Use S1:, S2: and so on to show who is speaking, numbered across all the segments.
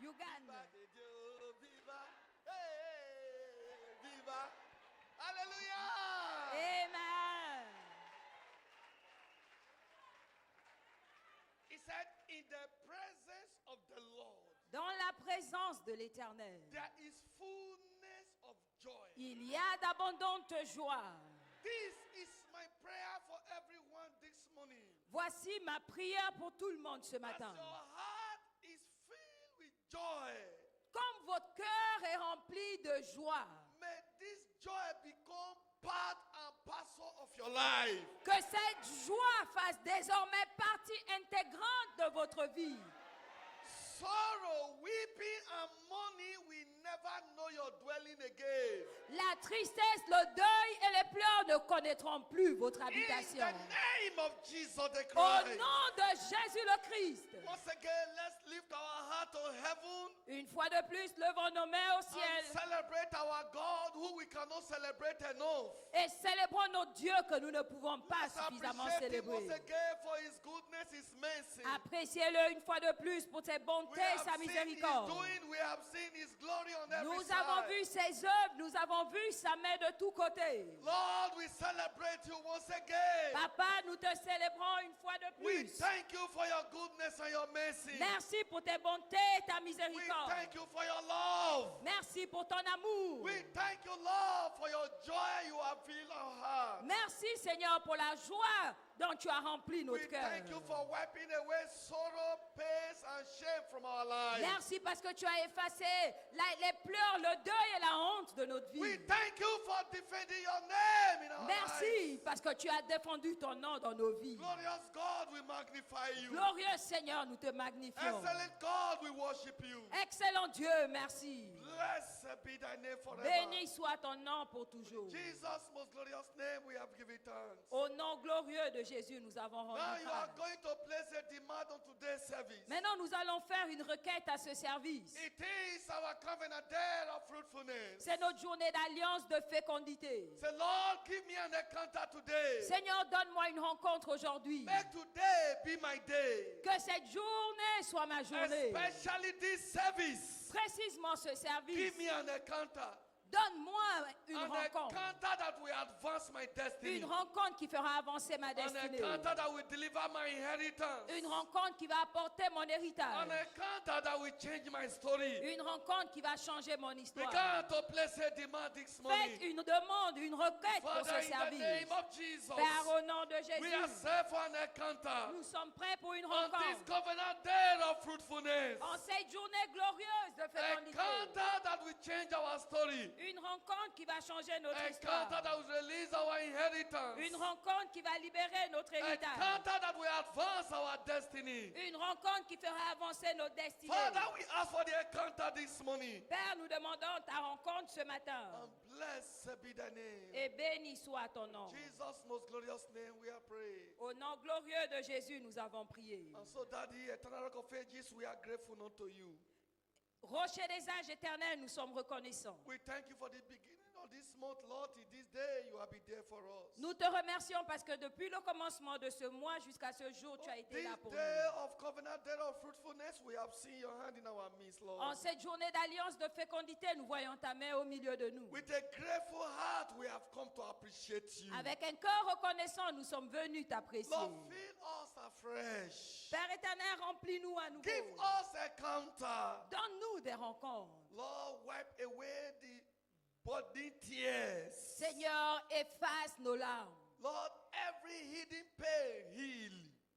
S1: You gagne.
S2: Viva de Dieu, viva. Hey, viva. Alléluia.
S1: Amen.
S2: He said, in the presence of the Lord,
S1: Dans la présence de l'Éternel,
S2: there is fullness of joy.
S1: il y a d'abondantes joies.
S2: This is my prayer for everyone this morning.
S1: Voici ma prière pour tout le monde ce
S2: As
S1: matin.
S2: your heart is filled with joy,
S1: Comme votre cœur est rempli de joie,
S2: may this joy become part and parcel of your life.
S1: que cette joie fasse désormais partie intégrante de votre vie.
S2: Sorrow, weeping, and mourning will never know your dwelling again.
S1: La tristesse, le deuil et les pleurs ne connaîtront plus votre
S2: In
S1: habitation.
S2: the name of Jesus the
S1: Au
S2: Christ.
S1: nom de Jésus le Christ.
S2: Once again, let's lift our heart to heaven
S1: Une fois de plus, levons nos mains au
S2: and
S1: ciel
S2: celebrate our God who we cannot celebrate enough.
S1: et célébrons notre Dieu que nous ne pouvons pas
S2: Let's
S1: suffisamment
S2: appreciate him once
S1: célébrer.
S2: again for his goodness, his mercy.
S1: Appréciez-le une fois de plus pour ses
S2: We
S1: bontés,
S2: have
S1: sa
S2: seen his
S1: miséricorde.
S2: doing, we have seen his glory on every
S1: Nous
S2: side.
S1: avons vu ses œuvres, nous avons vu sa main de tous côtés.
S2: Lord, we celebrate you once again.
S1: Papa, nous te célébrons une fois de
S2: We
S1: plus.
S2: thank you for your goodness and your mercy.
S1: Merci pour tes bontés et ta
S2: We
S1: miséricorde.
S2: thank you for your love.
S1: Merci pour ton amour.
S2: We thank you, Lord, for your joy you have filled our heart.
S1: Merci Seigneur pour la joie dont tu as rempli
S2: We
S1: notre cœur.
S2: thank you for wiping away sorrow, pain, and shame from our lives.
S1: Merci parce que tu as effacé les pleurs, le deuil et la honte de notre
S2: We
S1: vie.
S2: thank you for defending your name in our
S1: Merci
S2: lives.
S1: parce que tu as défendu ton nom dans nos vies.
S2: Glorious God, we magnify you.
S1: Glorieux Seigneur, nous te magnifions.
S2: Excellent God, we worship you.
S1: Excellent Dieu, merci.
S2: Blessed be thy name forever.
S1: Béni soit ton nom pour toujours.
S2: Jesus' most glorious name, we have given thanks.
S1: Au nom glorieux de Jésus, nous avons
S2: Now
S1: rendu
S2: you are
S1: grâce.
S2: going to place a demand on today's service.
S1: Maintenant, nous allons faire une requête à ce service.
S2: It is our covenant day of fruitfulness.
S1: C'est notre journée d'alliance de fécondité.
S2: Say, Lord, give me an encounter today.
S1: Seigneur, donne-moi une rencontre aujourd'hui.
S2: Make today be my day.
S1: Que cette journée soit ma journée.
S2: Especially this service.
S1: Précisément ce
S2: Give
S1: service.
S2: me an encounter.
S1: Donne-moi une
S2: An
S1: rencontre.
S2: encounter that will advance my destiny.
S1: Une rencontre qui fera avancer ma
S2: An
S1: destinée.
S2: encounter that will deliver my inheritance.
S1: Une rencontre qui va apporter mon
S2: An
S1: héritage.
S2: encounter that will change my story.
S1: Une rencontre qui va changer mon histoire.
S2: Begin to place a demand this
S1: Faites
S2: morning.
S1: une demande, une requête pour
S2: Father,
S1: ce
S2: in the name
S1: service.
S2: of Jesus,
S1: Père, au nom de
S2: we are
S1: Jésus,
S2: set for an encounter
S1: nous sommes prêts pour une
S2: on this
S1: rencontre.
S2: covenant day of fruitfulness.
S1: En cette journée glorieuse de fécondité.
S2: Encounter that will change our story.
S1: Une rencontre qui va changer notre histoire.
S2: Encounter that will release our inheritance.
S1: Une rencontre qui va libérer notre héritage.
S2: Encounter that will advance our destiny.
S1: Une rencontre qui fera avancer notre destinée.
S2: Father, we ask for the encounter this morning.
S1: Père, nous demandons ta rencontre ce matin.
S2: And blessed be thy name.
S1: Et béni soit ton nom.
S2: Jesus' most glorious name we are praying.
S1: Au nom glorieux de Jésus, nous avons prié.
S2: And so, Daddy, eternal rock of ages, we are grateful unto you.
S1: Rocher des âges éternels, nous sommes reconnaissants.
S2: We thank you for the beginning of this month, Lord. In this day, you have been there for us.
S1: Nous te remercions parce que depuis le commencement de ce mois jusqu'à ce jour, tu as été
S2: This
S1: là pour
S2: day
S1: nous.
S2: of covenant, day of fruitfulness, we have seen your hand in our midst,
S1: En
S2: Lord.
S1: cette journée d'alliance de fécondité, nous voyons ta main au milieu de nous.
S2: With a grateful heart, we have come to appreciate you.
S1: Avec un cœur reconnaissant, nous sommes venus t'apprécier.
S2: Lord, fill us afresh.
S1: Père éternel, remplis-nous à nouveau.
S2: Give us a counter.
S1: Donne-nous des rencontres.
S2: Lord, wipe away the body tears.
S1: Seigneur, efface nos larmes.
S2: Lord, every hidden pain, heal.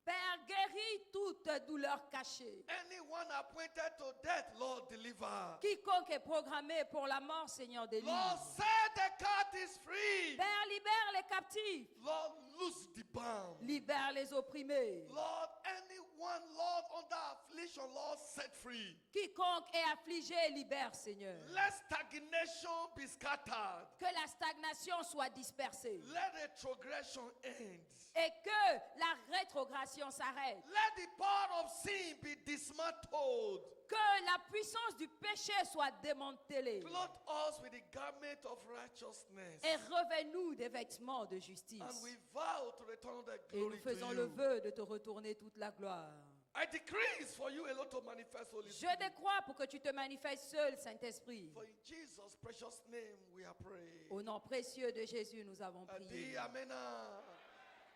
S1: Père, guéris toute douleur cachée.
S2: Anyone appointed to death, Lord, deliver.
S1: Quiconque est programmé pour la mort, Seigneur,
S2: Lord,
S1: délivre.
S2: set the captives free.
S1: Père, libère les captifs.
S2: Lord, loose the bound.
S1: Libère les opprimés.
S2: Lord, anyone, Lord, under affliction, Lord, set free.
S1: Quiconque est affligé, libère, Seigneur.
S2: Let stagnation be scattered.
S1: Que la stagnation soit dispersée.
S2: Let retrogression end.
S1: Et que la rétrogradation s'arrête.
S2: Let the power of sin be dismantled.
S1: Que la puissance du péché soit démantelée.
S2: Clothe us with the garment of righteousness.
S1: Et revêt-nous des vêtements de justice.
S2: And we vow to return the
S1: Et nous
S2: glory to
S1: faisons le
S2: you.
S1: vœu de te retourner toute la gloire.
S2: I decrease for you alone to manifest Holy
S1: Je
S2: Spirit.
S1: décrois pour que tu te manifestes seul, Saint-Esprit.
S2: For in Jesus' precious name we are praying.
S1: Au nom précieux de Jésus, nous avons prié.
S2: Amen.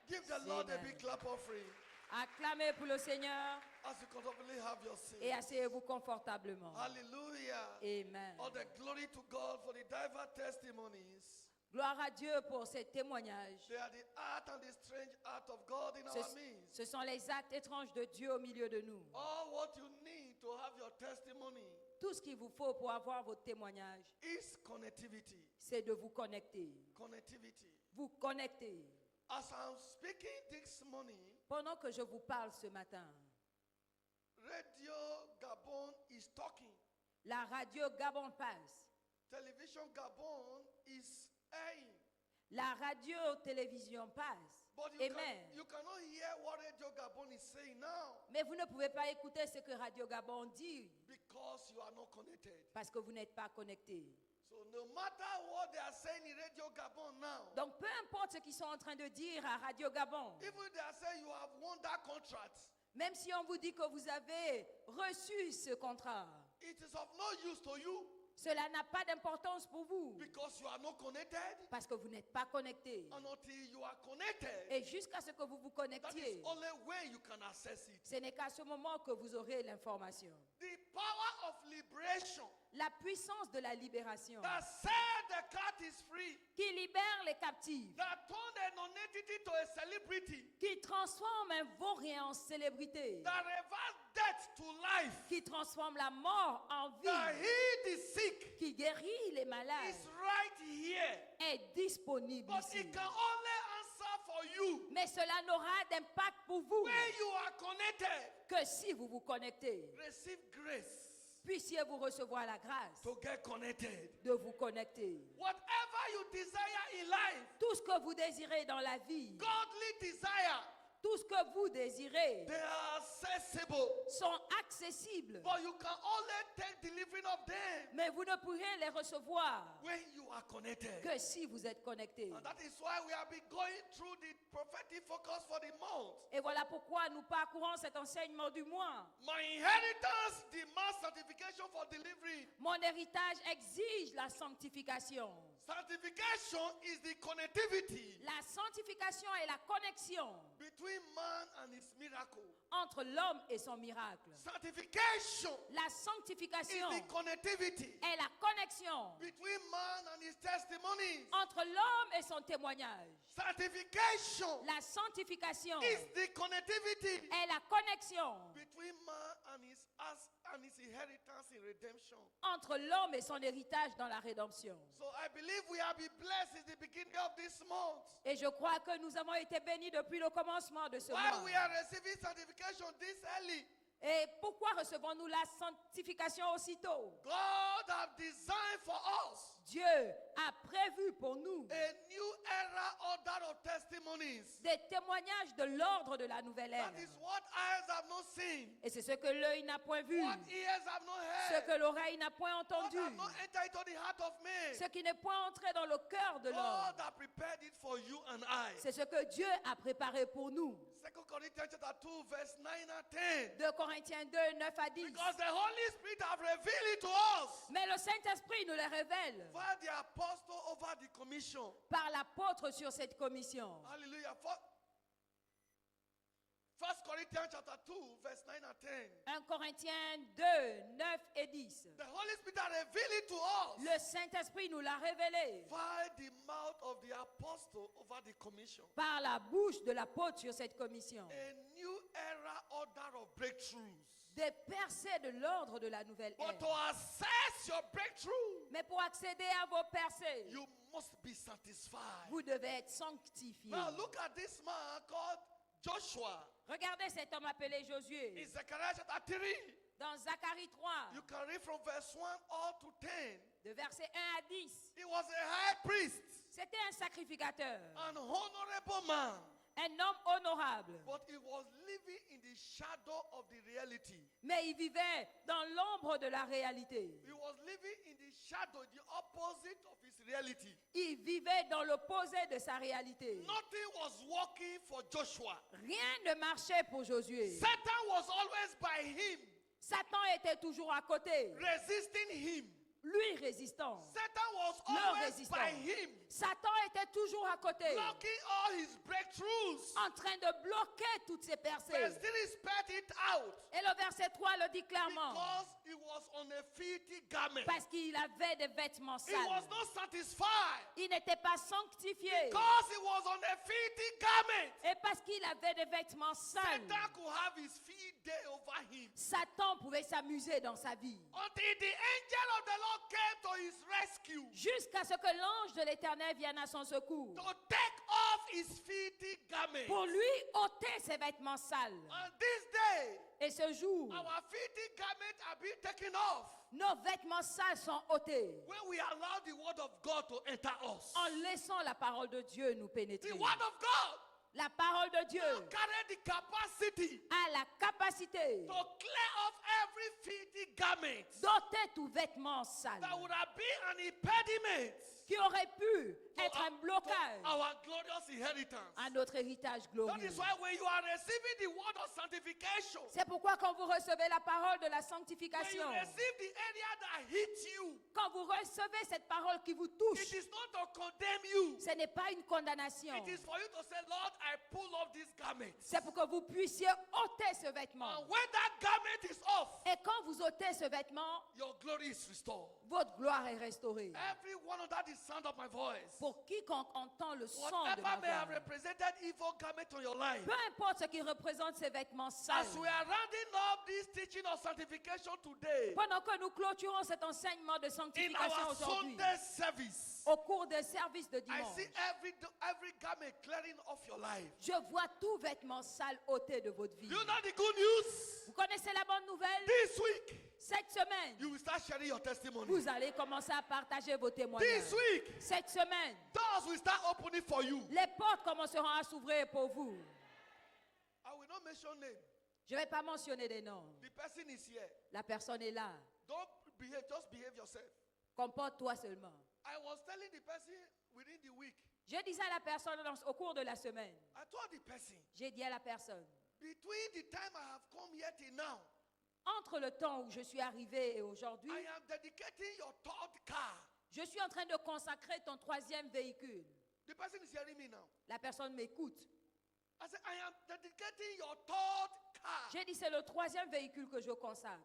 S2: Give the Lord a big clap offering
S1: Acclamez pour le Seigneur
S2: as you comfortably have your seat.
S1: et asseyez-vous confortablement.
S2: Hallelujah.
S1: Amen.
S2: All the glory to God for the diverse testimonies.
S1: Gloire à Dieu pour ces témoignages.
S2: They are the art and the strange art of God in our midst.
S1: Ce sont les actes étranges de Dieu au milieu de nous.
S2: All what you need to have your testimony
S1: Tout ce qu'il vous faut pour avoir votre témoignage,
S2: is connectivity.
S1: c'est de vous connecter.
S2: Connectivity.
S1: Vous connecter.
S2: As I'm speaking this morning,
S1: Pendant que je vous parle ce matin,
S2: Radio Gabon is talking.
S1: la radio Gabon passe.
S2: Television Gabon is airing.
S1: La radio-télévision passe.
S2: But
S1: Amen.
S2: you cannot hear what Radio Gabon is saying now
S1: Mais vous ne pouvez pas écouter ce que Radio Gabon dit
S2: because you are not connected.
S1: parce que vous n'êtes pas connecté.
S2: So no matter what they are saying in Radio Gabon now,
S1: Donc peu importe ce qu'ils sont en train de dire à Radio Gabon,
S2: even they are saying you have won that contract,
S1: même si on vous dit que vous avez reçu ce contrat,
S2: it is of no use to you
S1: cela n'a pas d'importance pour vous
S2: because you are not connected.
S1: parce que vous n'êtes pas connecté.
S2: And until you are connected,
S1: Et jusqu'à ce que vous vous
S2: that is
S1: connectiez,
S2: only way you can access it.
S1: ce n'est qu'à ce moment que vous aurez l'information.
S2: The power of liberation
S1: La puissance de la libération
S2: that set the cat is free,
S1: qui libère les captifs,
S2: that turned a non-entity to a celebrity,
S1: qui transforme un vaurien en célébrité,
S2: that reversed death to life,
S1: qui transforme la mort en
S2: that
S1: vie,
S2: healed the sick,
S1: qui guérit les malades,
S2: is right here.
S1: est disponible
S2: But
S1: ici.
S2: it can only answer for you
S1: Mais cela n'aura d'impact pour vous
S2: when you are connected.
S1: que si vous vous connectez.
S2: Receive grace
S1: Puissiez-vous recevoir la grâce
S2: to get connected.
S1: de vous connecter.
S2: Whatever you desire in life,
S1: Tout ce que vous désirez dans la vie,
S2: godly desire,
S1: tout ce que vous désirez
S2: they are accessible.
S1: sont accessibles.
S2: But you can only take delivery of them
S1: Mais vous ne pourrez les recevoir
S2: when you are connected.
S1: que si vous êtes connecté.
S2: And that is why we have been going through the prophetic focus for the month.
S1: Et voilà pourquoi nous parcourons cet enseignement du mois.
S2: My inheritance demands sanctification for delivery.
S1: Mon héritage exige la sanctification.
S2: Sanctification is the connectivity
S1: La sanctification est la connexion
S2: between man and his miracle.
S1: entre l'homme et son miracle.
S2: Sanctification
S1: La
S2: is
S1: sanctification
S2: the connectivity
S1: est la connexion
S2: between man and his testimonies.
S1: entre l'homme et son témoignage.
S2: Sanctification
S1: La sanctification
S2: is the connectivity
S1: est la connexion
S2: between man and his inheritance in redemption.
S1: entre l'homme et son héritage dans la rédemption.
S2: So I believe we have been blessed since the beginning of this month.
S1: Et je crois que nous avons été bénis depuis le commencement de ce
S2: Why
S1: mois.
S2: we are receiving sanctification this early?
S1: Et pourquoi recevons-nous la sanctification aussitôt?
S2: God has designed for us
S1: Dieu a prévu pour nous
S2: a new era order of testimonies.
S1: des témoignages de l'ordre de la nouvelle ère.
S2: That is what eyes have not seen,
S1: Et c'est ce que l'œil n'a point vu,
S2: what ears have not
S1: ce
S2: heard,
S1: que l'oreille n'a point
S2: what
S1: entendu,
S2: have not entered into the heart of man.
S1: ce qui n'est point entré dans le cœur de l'homme.
S2: God has prepared it for you and I.
S1: C'est ce que Dieu a préparé pour nous.
S2: 2 Corinthians chapter 2, verse 9 and 10.
S1: 2 Corinthiens 2, 9 à 10.
S2: Because the Holy Spirit have revealed it to us
S1: Mais le Saint-Esprit nous le révèle
S2: by the apostle over the commission.
S1: par l'apôtre sur cette commission.
S2: Hallelujah. 1 Corinthians chapter 2, verse 9 and 10.
S1: 1 Corinthiens 2, 9 et 10.
S2: The Holy Spirit has revealed it to us
S1: Le Saint-Esprit nous l'a révélé
S2: by the mouth of the apostle over the commission.
S1: par la bouche de l'apôtre sur cette commission.
S2: A new era order of breakthroughs.
S1: Des percées de l'ordre de la nouvelle
S2: But to
S1: ère.
S2: access your breakthrough,
S1: Mais pour accéder à vos percées,
S2: you must be satisfied.
S1: vous devez être sanctifiés.
S2: Now look at this man called Joshua
S1: Regardez cet homme appelé
S2: in
S1: Josué.
S2: Zechariah chapter 3.
S1: Dans Zacharie 3,
S2: You can read from verse 1 all to 10.
S1: de versets 1 à 10.
S2: He was a high priest,
S1: C'était un sacrificateur,
S2: an honorable man,
S1: un homme honorable.
S2: but he was living in the shadow of the reality.
S1: Mais il vivait dans l'ombre de la réalité.
S2: He was living in the shadow, the opposite of his reality.
S1: Il vivait dans l'opposé de sa réalité.
S2: Nothing was working for Joshua.
S1: Rien ne marchait pour Josué.
S2: Satan was always by him,
S1: Satan était toujours à côté,
S2: resisting him.
S1: lui résistant.
S2: Satan was
S1: Le
S2: always
S1: résistant.
S2: by him,
S1: Satan était toujours à côté,
S2: blocking all his breakthroughs.
S1: en train de bloquer toutes ses percées.
S2: Verse 3 spat it out
S1: Et le verset 3 le dit clairement,
S2: because he was on a filthy garment.
S1: parce qu'il avait des vêtements
S2: He was
S1: sales.
S2: not satisfied
S1: Il n'était pas sanctifié.
S2: because he was on a filthy garment.
S1: Et parce qu'il avait des vêtements sales,
S2: Satan could have his field day over him
S1: Satan pouvait s'amuser dans sa vie.
S2: until the angel of the Lord came to his rescue
S1: Jusqu'à ce que l'ange de l'Éternel vienne à son secours.
S2: to take off his filthy garment.
S1: Pour lui ôter ses vêtements sales.
S2: On this day,
S1: Et ce jour,
S2: our filthy garments are being taken off
S1: nos vêtements sales sont ôtés.
S2: when we allow the word of God to enter us.
S1: En laissant la parole de Dieu nous
S2: The
S1: pénétrer.
S2: word of God
S1: La parole de Dieu
S2: carry the capacity
S1: a la capacité
S2: to clear off every filthy garment
S1: d'ôter tout vêtement sale
S2: that would have been an impediment
S1: qui aurait pu
S2: to
S1: être un
S2: to
S1: blocage
S2: our glorious inheritance.
S1: à notre héritage
S2: That
S1: glorieux.
S2: is why when you are receiving the word of sanctification,
S1: C'est pourquoi quand vous recevez la parole de la
S2: when you
S1: sanctification,
S2: receive the area that hits you,
S1: quand vous recevez cette parole qui vous
S2: it
S1: touche,
S2: is not to condemn you.
S1: ce n'est pas une condamnation.
S2: It is for you to say, Lord, I pull off this garment.
S1: C'est pour que vous puissiez ôter ce vêtement.
S2: And when that garment is off,
S1: Et quand vous ôtez ce vêtement,
S2: your glory is restored.
S1: votre gloire est restaurée.
S2: Everyone under the sound of my voice,
S1: Pour quiconque entend le son de
S2: whatever
S1: ma
S2: may have
S1: voix,
S2: represented evil garment on your life,
S1: peu importe ce qui représente ces vêtements sales,
S2: as we are rounding up this teaching of sanctification today,
S1: pendant que nous clôturons cet enseignement de
S2: in
S1: sanctification
S2: our
S1: aujourd'hui,
S2: Sunday service,
S1: au cours des services de
S2: I
S1: dimanche,
S2: see every garment clearing off your life.
S1: je vois tout vêtement sale ôté de votre vie.
S2: Do you know the good news?
S1: Vous connaissez la bonne nouvelle?
S2: This week,
S1: Cette semaine,
S2: you will start sharing your testimony.
S1: vous allez commencer à partager vos témoignages.
S2: This week,
S1: Cette semaine,
S2: doors will start opening for you.
S1: les portes commenceront à s'ouvrir pour vous.
S2: I will not mention name.
S1: Je ne vais pas mentionner des noms.
S2: The person is here.
S1: La personne est là.
S2: Don't behave, just behave yourself.
S1: Comporte-toi seulement.
S2: I was telling the person within the week.
S1: Je disais à la personne au cours de la semaine,
S2: I told the person,
S1: j'ai dit à la personne,
S2: between the time I have come here till now,
S1: entre le temps où je suis arrivé et aujourd'hui,
S2: I am dedicating your third car.
S1: je suis en train de consacrer ton troisième véhicule.
S2: The person is hearing me now.
S1: La personne m'écoute.
S2: I said, I am dedicating your third car.
S1: J'ai dit, c'est le troisième véhicule que je consacre.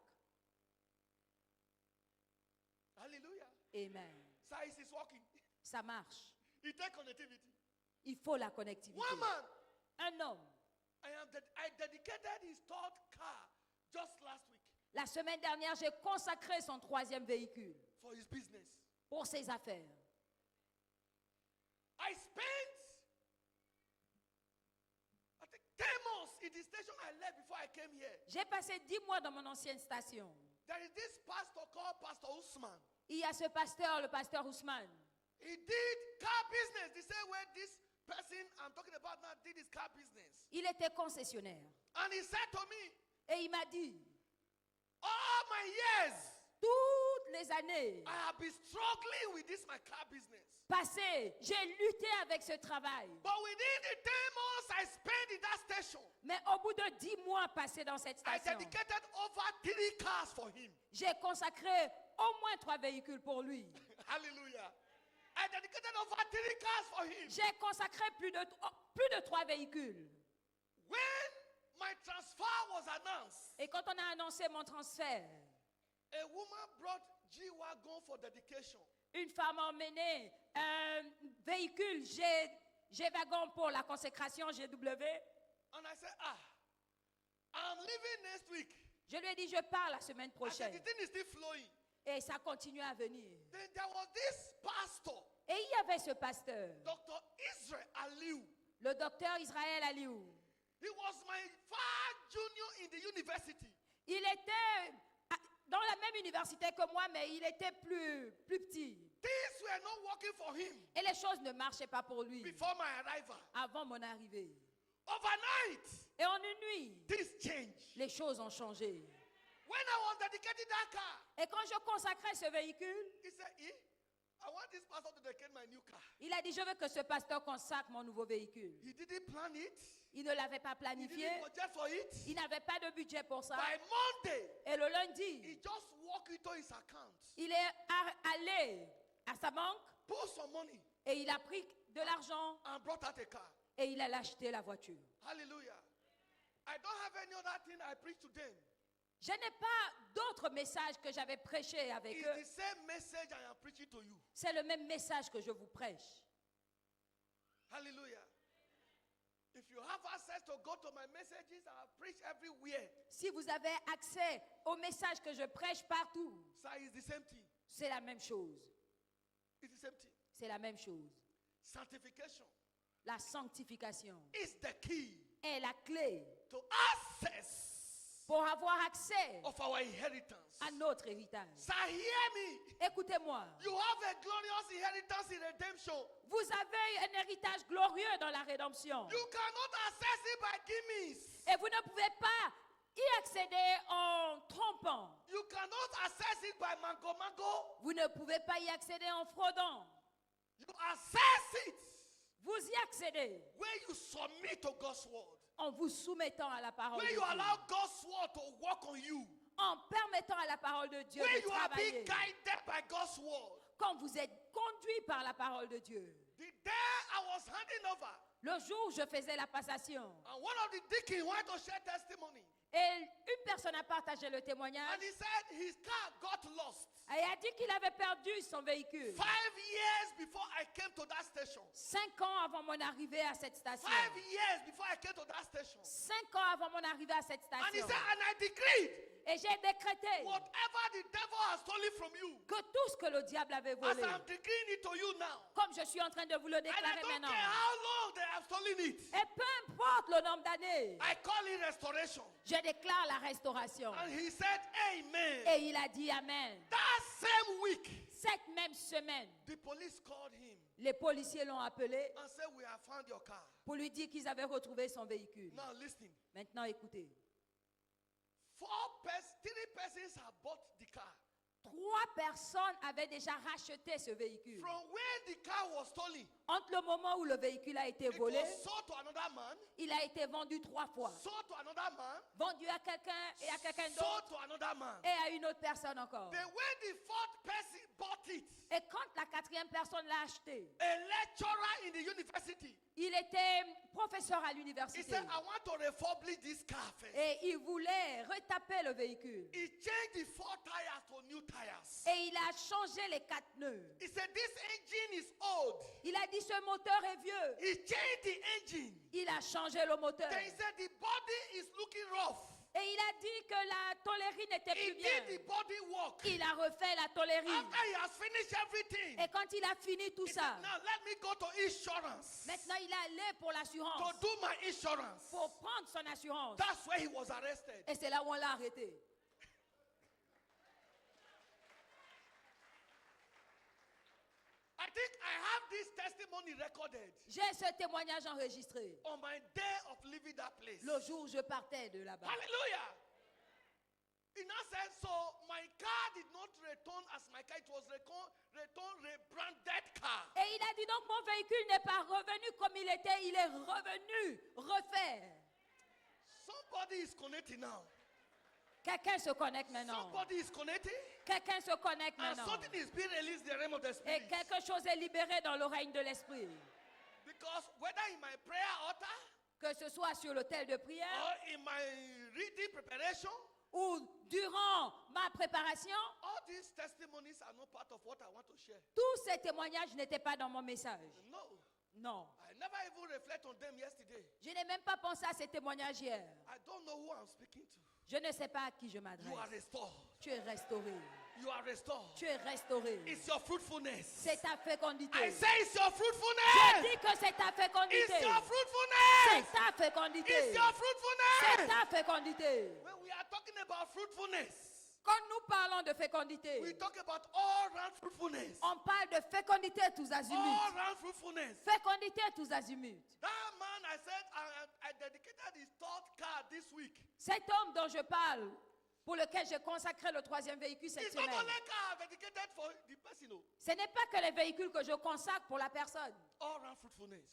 S2: Hallelujah.
S1: Amen.
S2: Size is working.
S1: Ça marche.
S2: It takes connectivity.
S1: Il faut la connectivité.
S2: One man,
S1: Un homme,
S2: I dedicated his third car just last week
S1: la semaine dernière, j'ai consacré son troisième véhicule
S2: for his business.
S1: pour ses affaires.
S2: I spent, I think, 10 months in the station I left before I came here.
S1: J'ai passé 10 mois dans mon ancienne station.
S2: There is this pastor called Pastor Usman.
S1: Il y a ce pasteur, le pasteur Ousmane.
S2: He did car business the same way this person I'm talking about now did his car business.
S1: Il était concessionnaire.
S2: And he said to me,
S1: Et il m'a dit,
S2: all my years,
S1: toutes les années
S2: I have been struggling with this my car business.
S1: passées, j'ai lutté avec ce travail.
S2: But within the 10 months I spent in that station,
S1: Mais au bout de 10 mois passés dans cette
S2: I
S1: station,
S2: dedicated over 3 cars for him.
S1: j'ai consacré au moins 3 véhicules pour lui.
S2: Hallelujah. I dedicated over 3 cars for him.
S1: J'ai consacré plus de 3 véhicules.
S2: When my transfer was announced,
S1: Et quand on a annoncé mon transfert,
S2: a woman brought G-Wagon for dedication.
S1: une femme a emmené un véhicule G-Wagon pour la consécration GW.
S2: And I said, I'm leaving next week.
S1: Je lui ai dit, je pars la semaine
S2: I said,
S1: prochaine.
S2: the thing is still flowing.
S1: Et ça continue à venir.
S2: Then there was this pastor,
S1: Et il y avait ce pasteur,
S2: Dr. Israel Aliu.
S1: le docteur Israël Aliou.
S2: He was my far junior in the university.
S1: Il était dans la même université que moi, mais il était plus petit.
S2: Things were not working for him
S1: Et les choses ne marchaient pas pour lui
S2: before my arrival.
S1: avant mon arrivée.
S2: Overnight,
S1: Et en une nuit,
S2: things changed.
S1: les choses ont changé.
S2: When I was dedicating that car,
S1: Et quand je consacrais ce véhicule,
S2: he said, I want this pastor to dedicate my new car.
S1: il a dit, je veux que ce pasteur consacre mon nouveau véhicule.
S2: He didn't plan it.
S1: Il ne l'avait pas
S2: He
S1: planifié.
S2: didn't budget for it.
S1: Il n'avait pas de budget pour ça.
S2: By Monday,
S1: Et le
S2: he
S1: lundi,
S2: just walked into his account,
S1: il est allé à sa banque
S2: pulled some money,
S1: et il a pris de l'argent
S2: and brought out a car.
S1: et il a acheté la voiture.
S2: Hallelujah. I don't have any other thing I preach to them.
S1: Je n'ai pas d'autres messages que j'avais prêché avec
S2: It's
S1: eux.
S2: the same message I am preaching to you.
S1: C'est le même message que je vous prêche.
S2: Hallelujah. If you have access to go to my messages, I preach everywhere.
S1: Si vous avez accès aux messages que je prêche partout,
S2: So it's the same thing.
S1: c'est la même chose.
S2: It's the same thing.
S1: C'est la même chose.
S2: Sanctification
S1: La sanctification
S2: is the key
S1: est la clé
S2: to access
S1: pour avoir accès
S2: of our inheritance.
S1: à notre héritage.
S2: So hear me.
S1: Écoutez-moi,
S2: You have a glorious inheritance in redemption.
S1: vous avez un héritage glorieux dans la rédemption.
S2: You cannot access it by gimmicks.
S1: Et vous ne pouvez pas y accéder en trompant.
S2: You cannot access it by mango.
S1: Vous ne pouvez pas y accéder en fraudant.
S2: You access it
S1: Vous y accédez
S2: when you submit to God's word.
S1: en vous soumettant à la parole
S2: When
S1: de
S2: you
S1: Dieu.
S2: allow God's word to work on you.
S1: En permettant à la parole de Dieu
S2: When
S1: de
S2: you are being
S1: travailler.
S2: guided by God's word.
S1: Quand vous êtes conduit par la parole de Dieu.
S2: The day I was handing over,
S1: Le jour où je faisais la passation,
S2: and one of the deacons wanted to share testimony.
S1: et une personne a partagé le témoignage
S2: And he said his car got lost.
S1: et a dit qu'il avait perdu son véhicule
S2: 5 years before I came to that station.
S1: 5 ans avant mon arrivée à cette station.
S2: 5 years before I came to that station.
S1: 5 ans avant mon arrivée à cette
S2: And he
S1: station.
S2: said, and I decreed,
S1: Et j'ai décrété
S2: whatever the devil has stolen from you,
S1: que tout ce que le diable avait
S2: as
S1: volé,
S2: I'm decreeing it to you now.
S1: comme je suis en train de vous le
S2: And I
S1: déclarer
S2: don't
S1: maintenant,
S2: care how long they have stolen it.
S1: et peu importe le nombre d'années,
S2: I call it restoration.
S1: je déclare la restauration.
S2: And he said, amen.
S1: Et il a dit Amen.
S2: That same week,
S1: Cette même semaine,
S2: the police called him
S1: les policiers l'ont appelé
S2: and said, we have found your car.
S1: pour lui dire qu'ils avaient retrouvé son véhicule.
S2: Now listen.
S1: Maintenant, écoutez.
S2: 3 persons have bought the car.
S1: 3 personnes avaient déjà racheté ce véhicule.
S2: From when the car was stolen,
S1: Entre le moment où le véhicule a été
S2: it
S1: volé,
S2: was sold to another man,
S1: il a été vendu 3 fois.
S2: sold to another man,
S1: Vendu à quelqu'un et à quelqu'un
S2: sold
S1: d'autre
S2: to another man.
S1: et à une autre personne encore.
S2: Then when the 4th person bought it,
S1: Et quand la 4e personne l'a acheté,
S2: a lecturer in the university,
S1: il était professeur à
S2: he
S1: l'université.
S2: said, I want to refurbish this car first.
S1: Et il voulait retaper le véhicule.
S2: He changed the 4 tires to new tires.
S1: Et il a changé les 4 nœuds.
S2: He said, this engine is old.
S1: Il a dit ce moteur est vieux.
S2: He changed the engine.
S1: Il a changé le moteur.
S2: Then he said, the body is looking rough.
S1: Et il a dit que la tôlerie n'était
S2: He
S1: plus bien.
S2: did the body work.
S1: Il a refait la tôlerie.
S2: After he has finished everything,
S1: Et quand il a fini tout
S2: he
S1: ça,
S2: said, now let me go to insurance
S1: maintenant il est allé pour
S2: to
S1: l'assurance,
S2: do my insurance.
S1: pour prendre son assurance.
S2: That's where he was arrested.
S1: Et c'est là où on l'a arrêté.
S2: I think I have this testimony recorded
S1: J'ai ce témoignage enregistré
S2: on my day of leaving that place.
S1: le jour où je partais de là-bas.
S2: Hallelujah. In that sense, so my car did not return as my car. It was return rebranded car.
S1: Et il a dit donc mon véhicule n'est pas revenu comme il était, il est revenu refait.
S2: Somebody is connecting now.
S1: Quelqu'un se connecte maintenant.
S2: Somebody is connecting.
S1: Quelqu'un se connecte
S2: And
S1: maintenant.
S2: something is being released in the realm of the
S1: Et
S2: spirit.
S1: quelque chose est libéré dans le règne de l'esprit.
S2: Because whether in my prayer altar
S1: Que ce soit sur l'autel de prière
S2: or in my reading preparation,
S1: ou durant ma préparation,
S2: all these testimonies are not part of what I want to share.
S1: tous ces témoignages n'étaient pas dans mon message.
S2: No.
S1: Non.
S2: I never even reflect on them yesterday.
S1: Je n'ai même pas pensé à ces témoignages hier.
S2: I don't know who I'm speaking to.
S1: Je ne sais pas à qui je
S2: You are
S1: m'adresse.
S2: restored.
S1: Tu es restauré.
S2: You are restored.
S1: Tu es restauré.
S2: It's your fruitfulness.
S1: C'est ta fécondité.
S2: I say it's your
S1: Je
S2: fruitfulness.
S1: dis que c'est ta
S2: It's
S1: fécondité.
S2: your
S1: C'est
S2: fruitfulness.
S1: ta fécondité.
S2: It's your
S1: C'est
S2: fruitfulness.
S1: ta fécondité.
S2: When we are talking about fruitfulness,
S1: Quand nous parlons de fécondité,
S2: we talk about all-round fruitfulness.
S1: on parle de fécondité tous azimuts.
S2: All-round fruitfulness.
S1: Fécondité tous azimuts.
S2: That man, I said, I dedicated his third car this week.
S1: Cet homme dont je parle, pour lequel j'ai consacré le 3e véhicule cette
S2: It's not
S1: semaine.
S2: only car dedicated for the person. Oh.
S1: Ce n'est pas que les véhicules que je consacre pour la personne.
S2: All round fruitfulness.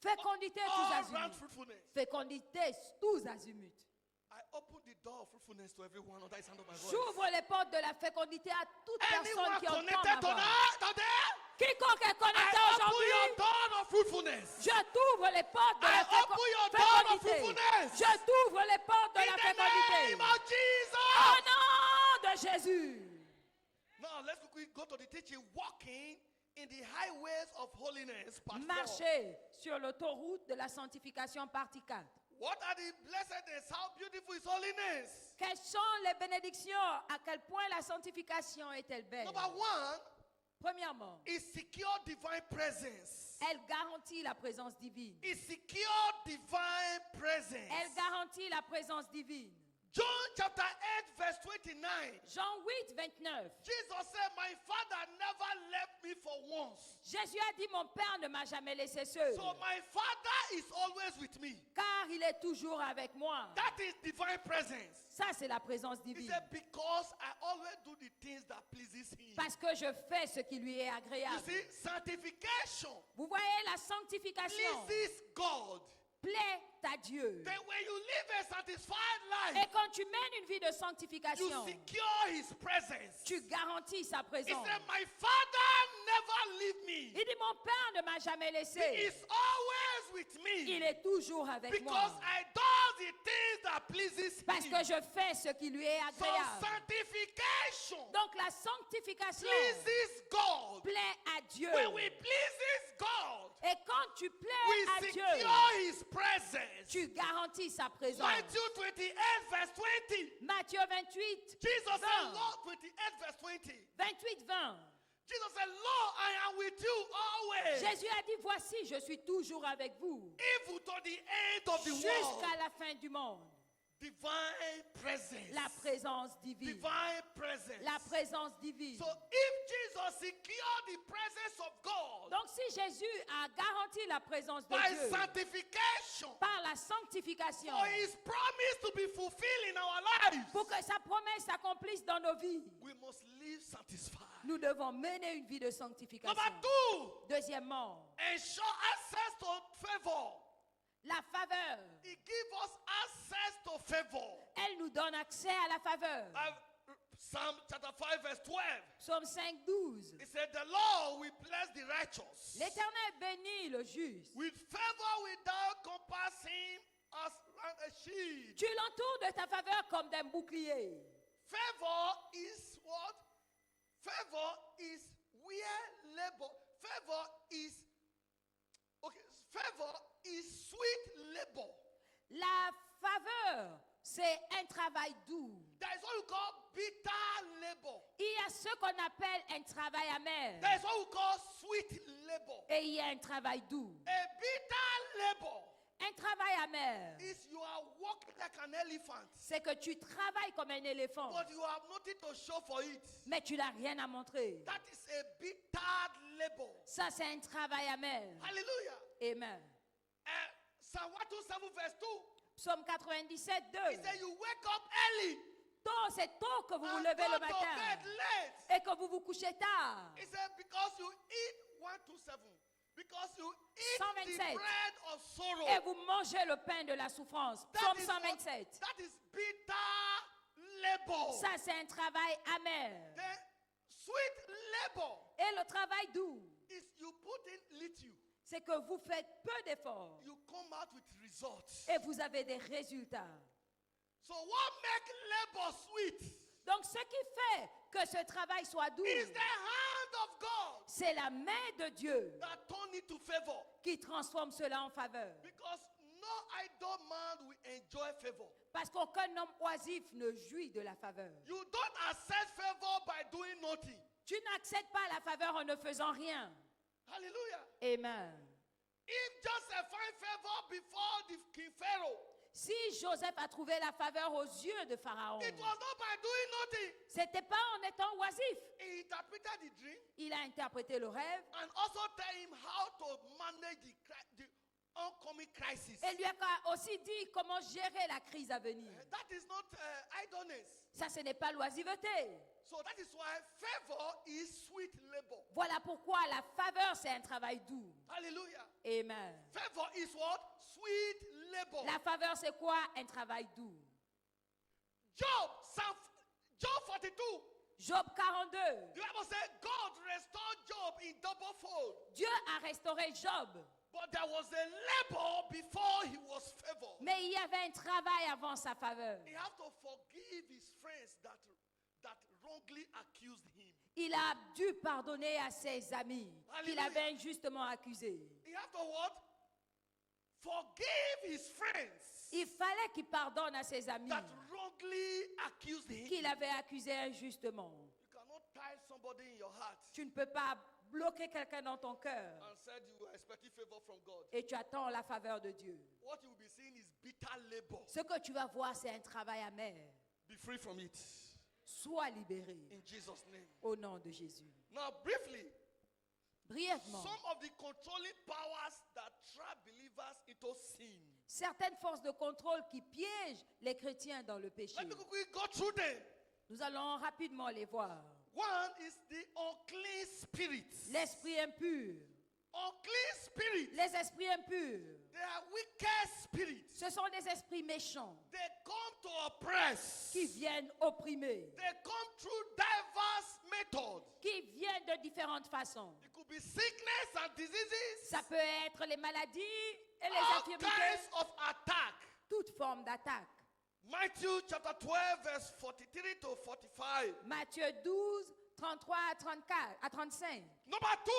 S1: Fécondité tous
S2: All round
S1: azimuts.
S2: fruitfulness.
S1: Fécondité tous azimuts.
S2: I open the door of fruitfulness to everyone on that sound of my voice.
S1: J'ouvre les portes de la fécondité à toute personne
S2: Anyone
S1: qui entend
S2: connected
S1: ma voix.
S2: today?
S1: Quiconque est connecté
S2: I open
S1: aujourd'hui,
S2: your door of fruitfulness.
S1: je t'ouvre les portes de
S2: I
S1: la
S2: open your door of
S1: fécondité.
S2: fruitfulness.
S1: Je t'ouvre les portes de
S2: In
S1: la
S2: the
S1: fécondité.
S2: name of Jesus.
S1: Au nom de Jésus.
S2: Now let's quickly go to the teaching. Walking in the highways of holiness. Part 4.
S1: Marcher sur l'autoroute de la sanctification partie 4.
S2: What are the blessedness? How beautiful is holiness?
S1: Quelles sont les bénédictions? À quel point la sanctification est-elle belle?
S2: Number one
S1: Premièrement,
S2: is secure divine presence.
S1: elle garantit la présence divine.
S2: Is secure divine presence.
S1: Elle garantit la présence divine.
S2: John chapter 8 verse 29.
S1: Jean 8, 29.
S2: Jesus said, my Father never left me for once.
S1: Jésus a dit, mon Père ne m'a jamais laissé seul,
S2: So my Father is always with me.
S1: car il est toujours avec moi.
S2: That is divine presence.
S1: Ça, c'est la présence
S2: He
S1: divine.
S2: said, because I always do the things that pleases him.
S1: Parce que je fais ce qui lui est
S2: You
S1: agréable.
S2: see, sanctification
S1: Vous voyez, la sanctification
S2: pleases God.
S1: plaît à Dieu.
S2: Then when you live a satisfied
S1: Et
S2: life,
S1: quand tu mènes une vie de
S2: you
S1: sanctification,
S2: secure his presence.
S1: tu garantis sa
S2: He
S1: présence.
S2: said, my Father never leave me.
S1: Il dit, mon Père ne m'a jamais
S2: He
S1: laissé.
S2: is always with
S1: Il
S2: me.
S1: est toujours avec
S2: Because
S1: moi.
S2: I do the things that pleases
S1: Parce
S2: him.
S1: que je fais ce qui lui est
S2: So
S1: agréable.
S2: sanctification
S1: Donc la sanctification
S2: pleases God.
S1: plaît à Dieu.
S2: When we pleases God,
S1: Et quand tu plais
S2: we
S1: à Dieu,
S2: secure his presence.
S1: tu garantis sa présence.
S2: Matthew 28 verse 20.
S1: Matthieu 28,
S2: Jesus
S1: 20.
S2: said, Lord, 28 verse 20.
S1: 28, 20.
S2: Jesus said, Lord, I am with you always.
S1: Jésus a dit, voici, je suis toujours avec vous
S2: Even to the end of the world.
S1: jusqu'à la fin du monde.
S2: Divine presence.
S1: La présence divine.
S2: Divine presence.
S1: La présence divine.
S2: So if Jesus secured the presence of God
S1: Donc si Jésus a garanti la présence de
S2: by
S1: Dieu
S2: sanctification,
S1: par la sanctification,
S2: for his promise to be fulfilled in our lives,
S1: pour que sa promesse s'accomplisse dans nos vies,
S2: we must live satisfied.
S1: nous devons mener une vie de sanctification.
S2: Number two,
S1: Deuxièmement,
S2: ensure access to favor.
S1: la faveur.
S2: He gives us access to favor.
S1: Elle nous donne accès à la faveur.
S2: Psalm chapter 5 verse 12.
S1: Psaume 5, 12.
S2: It said, the Lord will bless the righteous.
S1: L'Éternel bénit le juste.
S2: With favor without compassing us round a shield.
S1: Tu l'entoures de ta faveur comme d'un bouclier.
S2: Favor is what? Favor is where labor. Favor is favor is sweet labor.
S1: La faveur, c'est un travail doux.
S2: That is what we call bitter labor.
S1: Il y a ce qu'on appelle un travail amer.
S2: That is what we call sweet labor.
S1: Et il y a un travail doux.
S2: A bitter labor
S1: Un travail amer,
S2: is you are walking like an elephant,
S1: c'est que tu travailles comme un éléphant,
S2: but you have nothing to show for it.
S1: mais tu n'as rien à montrer.
S2: That is a bitter labor.
S1: Ça, c'est un travail amer.
S2: Hallelujah.
S1: Amen.
S2: Psalm 127 verse 2.
S1: Psaume 97,
S2: He
S1: 2.
S2: said, you wake up early
S1: C'est tôt que vous vous
S2: and
S1: levez
S2: go
S1: le
S2: to bed
S1: matin
S2: late.
S1: et que vous vous couchez tard.
S2: He said, because you eat 127. Because you eat
S1: 127.
S2: the bread of sorrow.
S1: Et vous mangez le pain de la souffrance. Psaume 127.
S2: That is bitter labor.
S1: Ça, c'est un travail amer.
S2: The sweet labor
S1: Et le travail doux,
S2: is you put in little.
S1: c'est que vous faites peu d'efforts
S2: You come out with results.
S1: et vous avez des résultats.
S2: So what makes labor sweet
S1: Donc, ce qui fait que ce travail soit doux,
S2: is the hand of God
S1: c'est la main de Dieu
S2: that turn it to favor.
S1: qui transforme cela en faveur.
S2: Because no idle man will enjoy favor.
S1: Parce qu'aucun homme oisif ne jouit de la faveur.
S2: You don't accept favor by doing nothing.
S1: Tu n'accèdes pas la faveur en ne faisant rien.
S2: Hallelujah.
S1: Amen.
S2: If Joseph find favor before the King Pharaoh,
S1: Si Joseph a trouvé la faveur aux yeux de Pharaon,
S2: it was not by doing nothing.
S1: c'était pas en étant oisif.
S2: He interpreted the dream
S1: Il a interprété le rêve
S2: and also tell him how to manage the oncoming crisis.
S1: Et lui a aussi dit comment gérer la crise à venir.
S2: That is not idleness.
S1: Ça, ce n'est pas l'oisiveté.
S2: So that is why favor is sweet labor.
S1: Voilà pourquoi la faveur, c'est un travail doux.
S2: Hallelujah.
S1: Amen.
S2: Favor is what? Sweet labor.
S1: La faveur, c'est quoi? Un travail doux.
S2: Job 42.
S1: Job 42.
S2: The Bible says God restored Job in double fold.
S1: Dieu a restauré Job.
S2: But there was a labor before he was favored.
S1: Mais il y avait un travail avant sa faveur.
S2: He had to forgive his friends that wrongly accused him.
S1: Il a dû pardonner à ses amis qu'il
S2: Alléluia.
S1: avait injustement accusés.
S2: He had to what? Forgive his friends
S1: Il fallait qu'il pardonne à ses amis
S2: that wrongly accused him.
S1: qu'il avait accusés injustement.
S2: You cannot tie somebody in your heart
S1: Tu ne peux pas bloquer quelqu'un dans ton cœur
S2: and said you were expecting favor from God.
S1: et tu attends la faveur de Dieu.
S2: What you will be seeing is bitter labor.
S1: Ce que tu vas voir, c'est un travail amer.
S2: Be free from it.
S1: Sois libéré
S2: In Jesus' name.
S1: au nom de Jésus.
S2: Now, briefly,
S1: Brièvement,
S2: some of the controlling powers that trap believers into sin.
S1: certaines forces de contrôle qui piègent les chrétiens dans le péché.
S2: Let me quickly go through them.
S1: Nous allons rapidement les voir.
S2: One is the unclean spirits.
S1: L'esprit impur.
S2: Unclean spirits.
S1: Les esprits impurs.
S2: They are wicked spirits.
S1: Ce sont des esprits méchants
S2: They come to oppress.
S1: qui viennent opprimer,
S2: They come through diverse methods.
S1: qui viennent de différentes façons.
S2: It could be sickness and diseases.
S1: Ça peut être les maladies et les
S2: All
S1: infirmités,
S2: kinds of attack.
S1: toute forme d'attaque.
S2: Matthew chapter 12 verse 43 to 45.
S1: Matthieu 12, 33 à 34, à 35.
S2: Number 2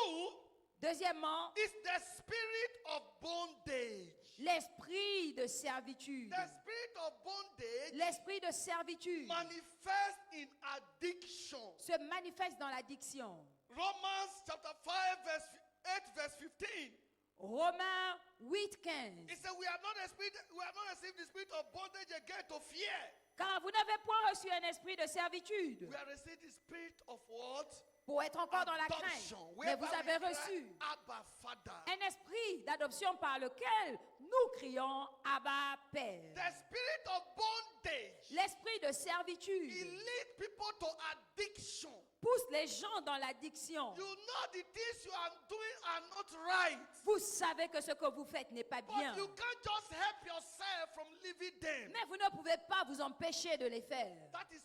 S1: Deuxièmement,
S2: is the spirit of bondage.
S1: l'esprit de servitude.
S2: The spirit of bondage
S1: L'esprit de servitude
S2: manifests in addiction.
S1: se manifeste dans l'addiction.
S2: Romans chapter 5 verse 8 verse 15.
S1: Romains 8, 15.
S2: It said we have not received the spirit of bondage again to fear.
S1: Car vous n'avez point reçu un esprit de servitude
S2: We have received the spirit of what?
S1: pour être encore dans la crainte.
S2: Adoption.
S1: Mais vous
S2: Whereby
S1: avez
S2: we cry,
S1: reçu
S2: Abba, Father.
S1: un esprit d'adoption par lequel nous crions Abba Père.
S2: The spirit of bondage.
S1: L'esprit de
S2: It
S1: servitude
S2: leads people to addiction.
S1: pousse les gens dans l'addiction.
S2: You know the things you are doing are not right.
S1: Vous savez que ce que vous faites n'est pas
S2: But
S1: bien.
S2: you can't just help yourself from living them.
S1: Mais vous ne pouvez pas vous empêcher de les faire.
S2: That is,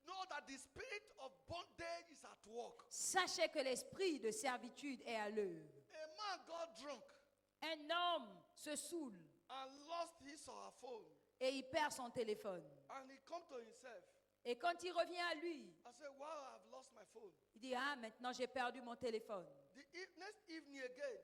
S2: know that the spirit of bondage is at work.
S1: Sachez que l'esprit de servitude est à l'œuvre.
S2: A man got drunk
S1: Un homme se saoule
S2: and lost his or her phone.
S1: et il perd son téléphone.
S2: And he come to himself.
S1: Et quand il revient à lui,
S2: I said, wow, I've lost my phone.
S1: il dit, ah, maintenant j'ai perdu mon téléphone.
S2: Next evening again,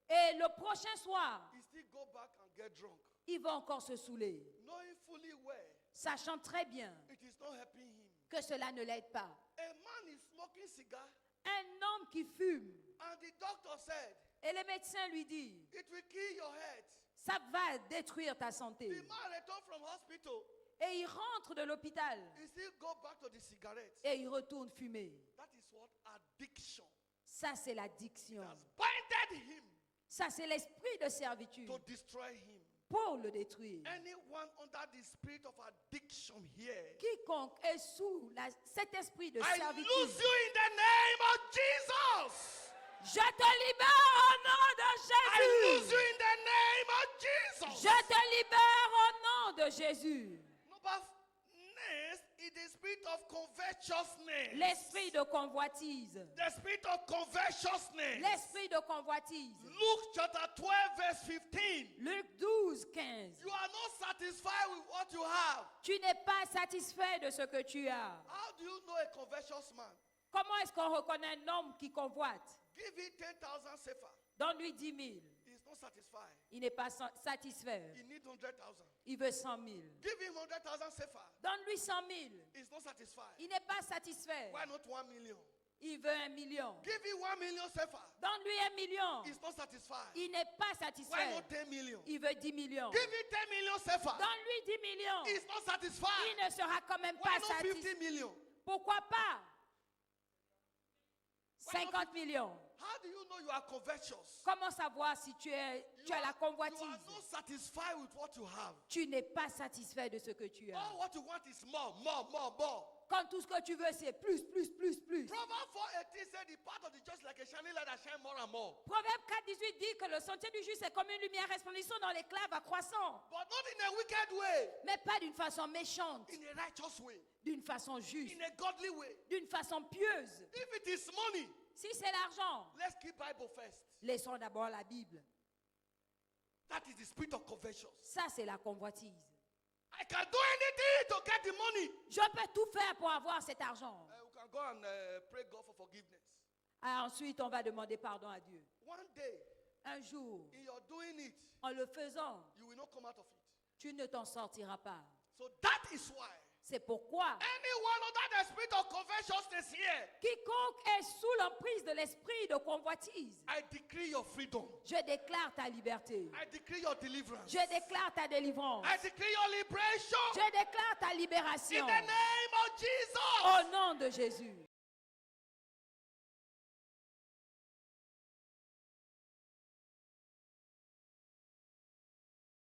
S1: Et le prochain soir,
S2: he still go back and get drunk.
S1: il va encore se saouler,
S2: Knowing fully well
S1: sachant très bien
S2: it is not helping him.
S1: que cela ne l'aide pas.
S2: A man is smoking cigar
S1: Un homme qui fume,
S2: and the doctor said,
S1: et le médecin lui dit,
S2: it will kill your head.
S1: ça va détruire ta santé.
S2: The man returned from hospital.
S1: Et il rentre de l'hôpital
S2: He still go back to the cigarette.
S1: et il retourne fumer.
S2: That is what addiction
S1: Ça, c'est l'addiction.
S2: has binded him
S1: Ça, c'est l'esprit de servitude
S2: to destroy him.
S1: pour le détruire.
S2: Anyone under the spirit of addiction here,
S1: Quiconque est sous cet esprit de
S2: I
S1: servitude,
S2: lose you in the name of Jesus.
S1: je te libère au nom de
S2: I lose
S1: Jésus.
S2: you in the name of Jesus.
S1: Je te libère au nom de Jésus.
S2: Next is the spirit of covetousness.
S1: L'esprit de convoitise.
S2: The spirit of covetousness.
S1: L'esprit de convoitise.
S2: Luke chapter 12 verse 15.
S1: Luc 12, 15.
S2: You are not satisfied with what you have.
S1: Tu n'es pas satisfait de ce que tu as.
S2: How do you know a covetous man?
S1: Comment est-ce qu'on reconnaît un homme qui convoite?
S2: Give him 10,000 sefer.
S1: Donne-lui 10 000.
S2: He's not satisfied.
S1: Il n'est pas satisfait.
S2: He needs 100,000.
S1: Il veut 100 000.
S2: Give him 100,000 sefer.
S1: Donne-lui 100 000.
S2: He's not satisfied.
S1: Il n'est pas satisfait.
S2: Why not 1 million?
S1: Il veut 1 million.
S2: Give him 1 million sefer.
S1: Donne-lui 1 million.
S2: He's not satisfied.
S1: Il n'est pas
S2: Why
S1: satisfait.
S2: not 10 million?
S1: Il veut 10 millions.
S2: Give him 10 million sefer.
S1: Donne-lui 10 millions.
S2: He's not satisfied.
S1: Il ne sera quand même
S2: Why
S1: pas
S2: not
S1: satisfait.
S2: 50 million?
S1: Pourquoi pas 50 millions?
S2: How do you know you are covetous?
S1: Comment savoir si tu as la
S2: You are
S1: convoitise?
S2: not satisfied with what you have.
S1: Tu n'es pas satisfait de ce que tu as.
S2: All what you want is more, more, more, more.
S1: Quand tout ce que tu veux, c'est plus, plus, plus, plus.
S2: Proverbs 4:18 said the path of the just like a shining light that shine more and more.
S1: Proverbe 4:18 dit que le sentier du juste est comme une lumière resplendissante dans l'éclat va croissant.
S2: But not in a wicked way,
S1: Mais pas d'une façon méchante,
S2: in a righteous way,
S1: d'une façon juste,
S2: in a godly way.
S1: d'une façon pieuse.
S2: If it is money,
S1: Si c'est l'argent,
S2: let's keep Bible first.
S1: laissons d'abord la Bible.
S2: That is the spirit of conversion.
S1: Ça, c'est la convoitise.
S2: I can do anything to get the money.
S1: Je peux tout faire pour avoir cet argent.
S2: We can go and pray God for forgiveness.
S1: Ensuite, on va demander pardon à Dieu.
S2: One day,
S1: Un jour,
S2: in your doing it,
S1: en le faisant,
S2: you will not come out of it.
S1: tu ne t'en sortiras pas.
S2: So that is why
S1: C'est pourquoi
S2: anyone under the spirit of covetousness here,
S1: quiconque est sous l'emprise de l'esprit de convoitise,
S2: I decree your freedom.
S1: je déclare ta liberté.
S2: I decree your deliverance.
S1: Je déclare ta délivrance.
S2: I decree your liberation.
S1: Je déclare ta
S2: In
S1: libération.
S2: the name of Jesus.
S1: Au nom de Jésus.